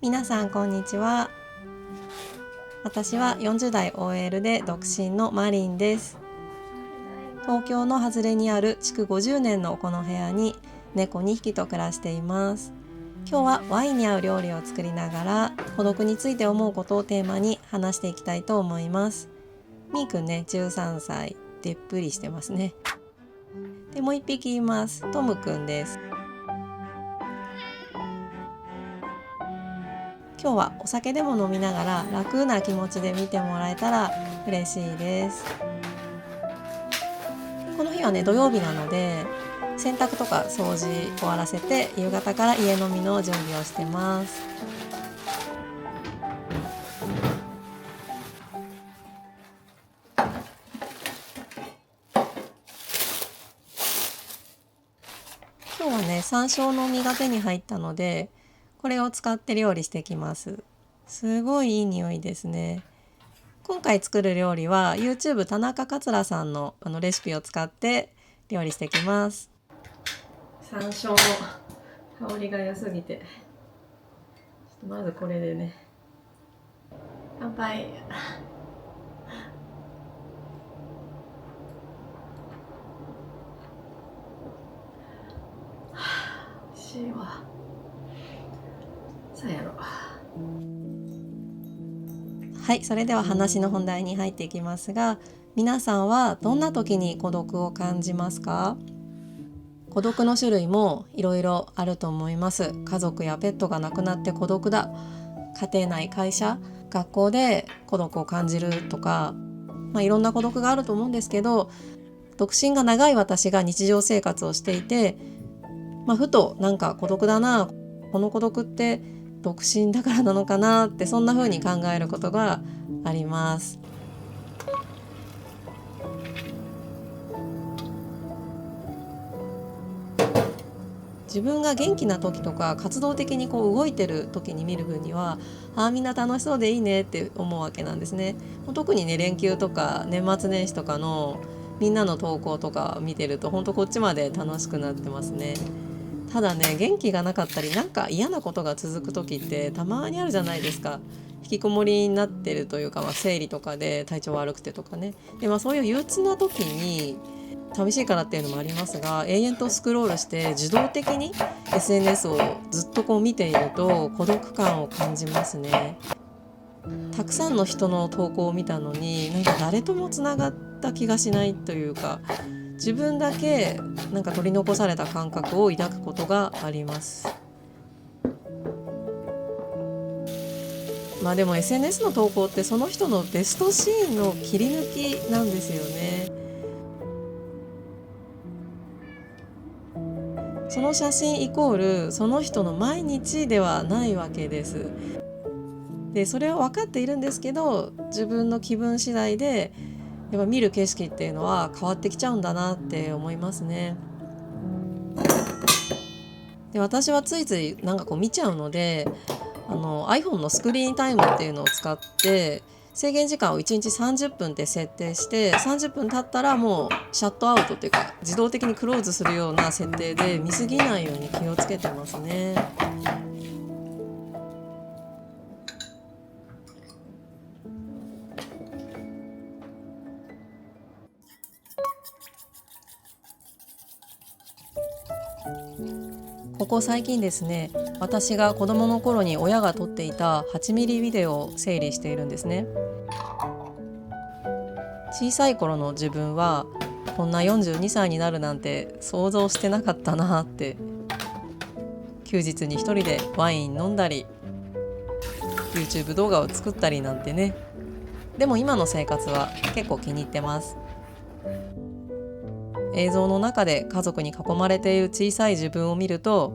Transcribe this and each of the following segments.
皆さんこんにちは。私は40代 OL で独身のマリンです。東京の外れにある築50年のこの部屋に猫2匹と暮らしています。今日はワインに合う料理を作りながら孤独について思うことをテーマに話していきたいと思います。みーくんね、13歳、でっぷりしてますね。でもう1匹います。トムくんです。今日はお酒でも飲みながら楽な気持ちで見てもらえたら嬉しいです。この日はね、土曜日なので洗濯とか掃除終わらせて夕方から家飲みの準備をしてます。今日はね、山椒の実が手に入ったのでこれを使って料理してきます。すごいいい匂いですね。今回作る料理は YouTube 田中桂さんのレシピを使って料理してきます。山椒の香りが良すぎて、まずこれでね、乾杯。美味しいわ。さやろ。はい、それでは話の本題に入っていきますが、皆さんはどんな時に孤独を感じますか？孤独の種類もいろいろあると思います。家族やペットが亡くなって孤独だ、家庭内、会社、学校で孤独を感じるとか、いろんな孤独があると思うんですけど、独身が長い私が日常生活をしていて、ふとなんか孤独だな、この孤独って独身だからなのかなって、そんな風に考えることがあります。自分が元気な時とか活動的に動いてる時に見る分には、みんな楽しそうでいいねって思うわけなんですね。特にね、連休とか年末年始とかのみんなの投稿とか見てると、本当こっちまで楽しくなってますね。ただね、元気がなかったりなんか嫌なことが続く時ってたまにあるじゃないですか。引きこもりになってるというか、生理とかで体調悪くてとかね。で、そういう憂鬱な時に寂しいからっていうのもありますが、永遠とスクロールして自動的に SNS をずっと見ていると孤独感を感じますね。たくさんの人の投稿を見たのに、なんか誰ともつながった気がしないというか、自分だけなんか取り残された感覚を抱くことがあります。でも SNS の投稿ってその人のベストシーンの切り抜きなんですよね。その写真イコールその人の毎日ではないわけです。で、それは分かっているんですけど、自分の気分次第でやっぱ見る景色っていうのは変わってきちゃうんだなって思いますね。で、私はついついなんか見ちゃうので、iPhone のスクリーンタイムっていうのを使って制限時間を1日30分って設定して、30分経ったらもうシャットアウトっていうか自動的にクローズするような設定で、見過ぎないように気をつけてますね。ここ最近ですね、私が子供の頃に親が撮っていた8ミリビデオを整理しているんですね。小さい頃の自分はこんな42歳になるなんて想像してなかったなって。休日に一人でワイン飲んだり YouTube 動画を作ったりなんてね。でも今の生活は結構気に入ってます。映像の中で家族に囲まれている小さい自分を見ると、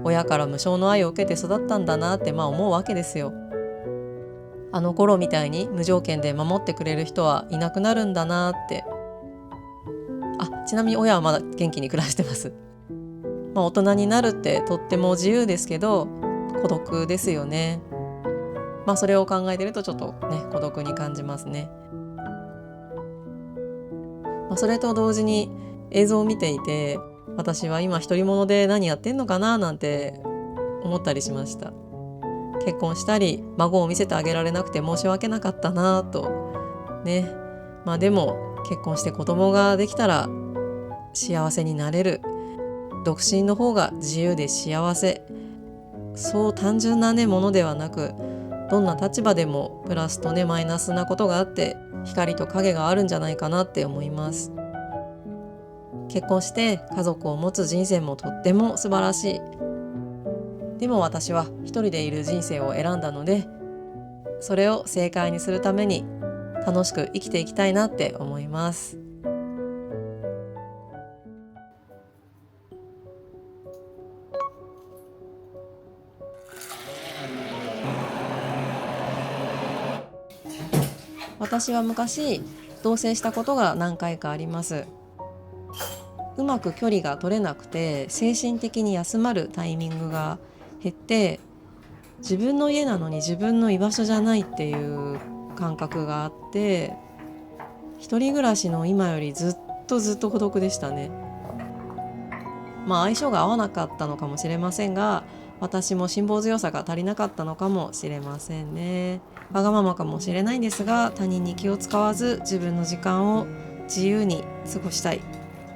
親から無償の愛を受けて育ったんだなって思うわけですよ。あの頃みたいに無条件で守ってくれる人はいなくなるんだなって。ちなみに親はまだ元気に暮らしてます。大人になるってとっても自由ですけど孤独ですよね。それを考えてるとちょっとね、孤独に感じますね。それと同時に映像を見ていて、私は今独り者で何やってんのかななんて思ったりしました。結婚したり孫を見せてあげられなくて申し訳なかったなとね。でも結婚して子供ができたら幸せになれる、独身の方が自由で幸せ、そう単純なものではなく、どんな立場でもプラスとマイナスなことがあって光と影があるんじゃないかなって思います。結婚して家族を持つ人生もとっても素晴らしい。でも私は一人でいる人生を選んだので、それを正解にするために楽しく生きていきたいなって思います。私は昔同棲したことが何回かあります。うまく距離が取れなくて精神的に休まるタイミングが減って、自分の家なのに自分の居場所じゃないっていう感覚があって、一人暮らしの今よりずっと孤独でしたね。相性が合わなかったのかもしれませんが、私も辛抱強さが足りなかったのかもしれませんね。わがままかもしれないんですが、他人に気を使わず自分の時間を自由に過ごしたい。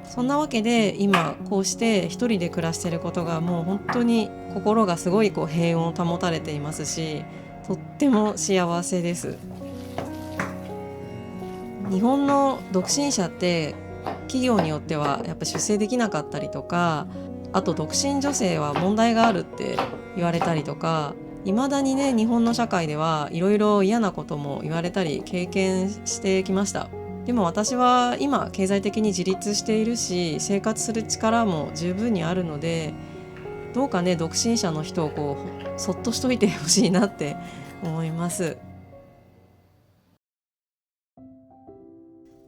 そんなわけで今こうして一人で暮らしていることがもう本当に心がすごい平穏を保たれていますし、とっても幸せです。日本の独身者って企業によってはやっぱ出世できなかったりとか、あと独身女性は問題があるって言われたりとか、未だに日本の社会ではいろいろ嫌なことも言われたり経験してきました。でも私は今経済的に自立しているし、生活する力も十分にあるので、どうか独身者の人をそっとしといてほしいなって思います。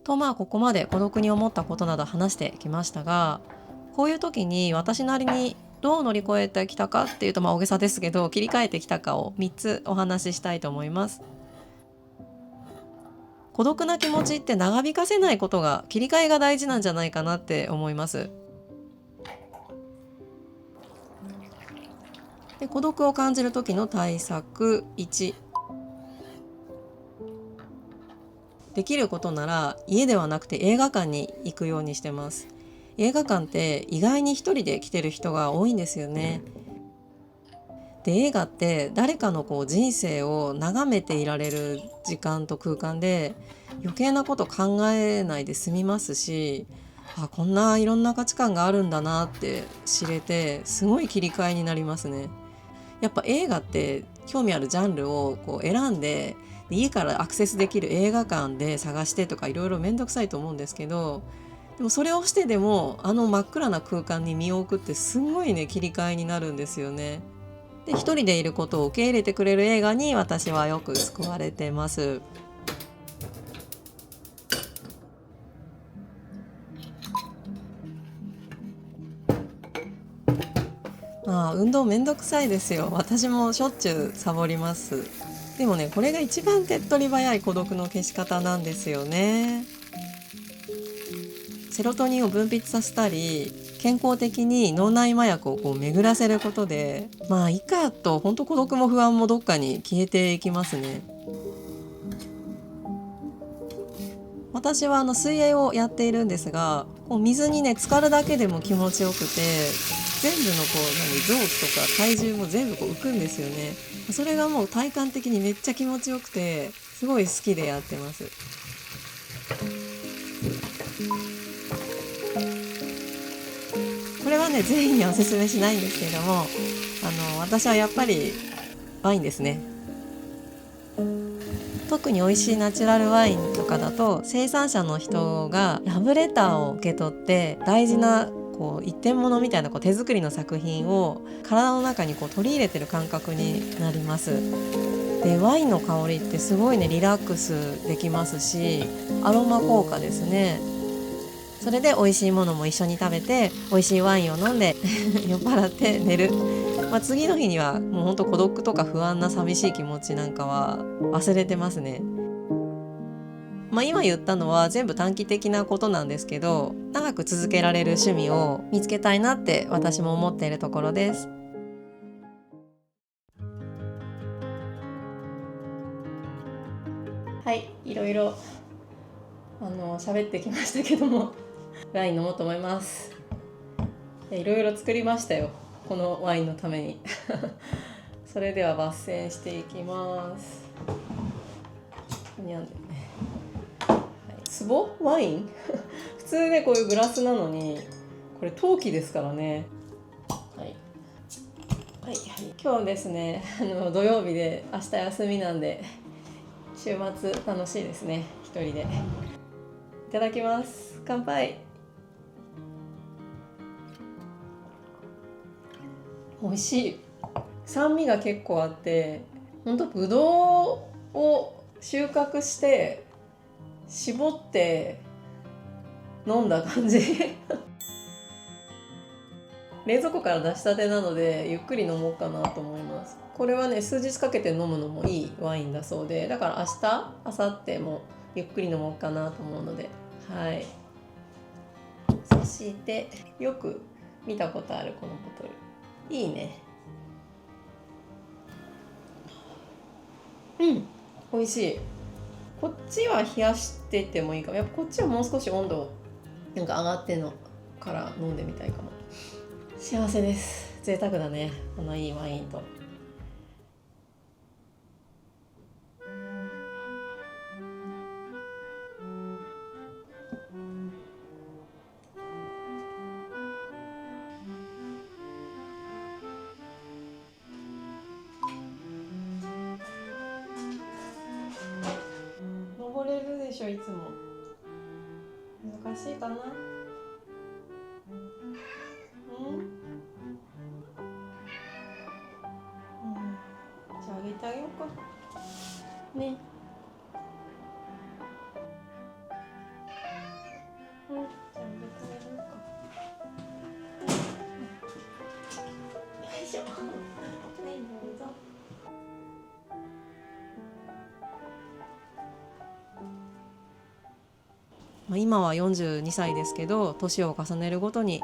とここまで孤独に思ったことなど話してきましたが、こういう時に私なりにどう乗り越えてきたかっていうと大げさですけど、切り替えてきたかを3つお話ししたいと思います。孤独な気持ちって長引かせないことが、切り替えが大事なんじゃないかなって思います。で、孤独を感じる時の対策1、できることなら家ではなくて映画館に行くようにしてます。映画館って意外に一人で来てる人が多いんですよね。で、映画って誰かの人生を眺めていられる時間と空間で、余計なこと考えないで済みますし、こんないろんな価値観があるんだなって知れて、すごい切り替えになりますね。やっぱ映画って興味あるジャンルを選んで、家からアクセスできる映画館で探してとかいろいろめんどくさいと思うんですけど、でもそれをしてでも真っ暗な空間に身を置くってすんごい切り替えになるんですよね。で、一人でいることを受け入れてくれる映画に私はよく救われてます。運動めんどくさいですよ。私もしょっちゅうサボります。でもこれが一番手っ取り早い孤独の消し方なんですよね。セロトニンを分泌させたり、健康的に脳内麻薬を巡らせることで、いいかと本当孤独も不安もどっかに消えていきますね。私は水泳をやっているんですが、水に浸かるだけでも気持ちよくて、全部の臓器とか体重も全部浮くんですよね。それがもう体感的にめっちゃ気持ちよくて、すごい好きでやってます。これは全員にはおすすめしないんですけれども、私はやっぱりワインですね。特に美味しいナチュラルワインとかだと、生産者の人がラブレターを受け取って大事な一点物みたいな手作りの作品を体の中に取り入れてる感覚になります。で、ワインの香りってすごいリラックスできますし、アロマ効果ですね。それで美味しいものも一緒に食べて、美味しいワインを飲んで酔っ払って寝る。次の日にはもうほんと孤独とか不安な寂しい気持ちなんかは忘れてますね。今言ったのは全部短期的なことなんですけど、長く続けられる趣味を見つけたいなって私も思っているところです。はい、いろいろ喋ってきましたけどもワイン飲もうと思います。いろいろ作りましたよ、このワインのためにそれでは抜栓していきます。にゃんでね、壺ワイン普通ねこういうグラスなのにこれ陶器ですからね。はいはい、今日ですね土曜日で明日休みなんで週末楽しいですね、一人で。いただきます。乾杯。美味しい。酸味が結構あって、ほんとぶどうを収穫して絞って飲んだ感じ冷蔵庫から出したてなのでゆっくり飲もうかなと思います。これはね数日かけて飲むのもいいワインだそうで、だから明日明後日もゆっくり飲もうかなと思うので、はい。そしてよく見たことあるこのボトル、いいね。美味しい。こっちは冷やしててもいいかも。やっぱこっちはもう少し温度なんか上がってんのから飲んでみたいかも。幸せです。贅沢だね、このいいワインと。登れるでしょ、いつも。難しいかな。じゃああげてあげようかね。じゃああげてあげようか。よいしょ。はい、どうぞ。今は42歳ですけど、年を重ねるごとに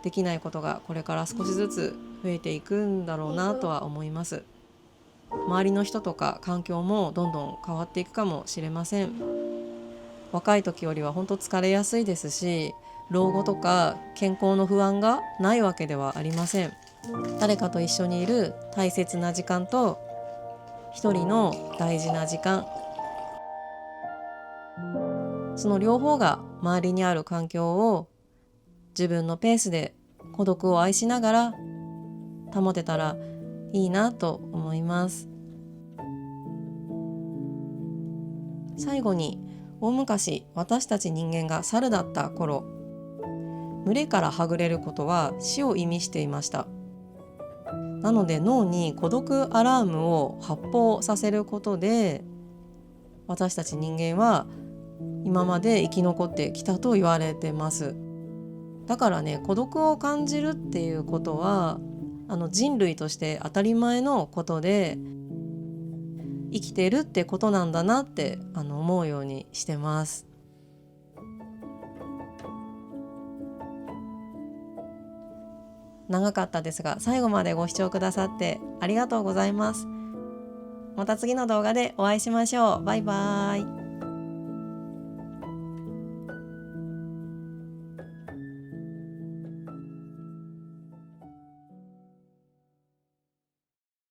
できないことがこれから少しずつ増えていくんだろうなとは思います。周りの人とか環境もどんどん変わっていくかもしれません。若い時よりは本当疲れやすいですし、老後とか健康の不安がないわけではありません。誰かと一緒にいる大切な時間と一人の大事な時間、その両方が周りにある環境を自分のペースで孤独を愛しながら保てたらいいなと思います。最後に、大昔私たち人間が猿だった頃、群れからはぐれることは死を意味していました。なので脳に孤独アラームを発砲させることで、私たち人間は今まで生き残ってきたと言われてます。だからね、孤独を感じるっていうことは人類として当たり前のことで生きてるってことなんだなって思うようにしてます。長かったですが最後までご視聴くださってありがとうございます。また次の動画でお会いしましょう。バイバイ。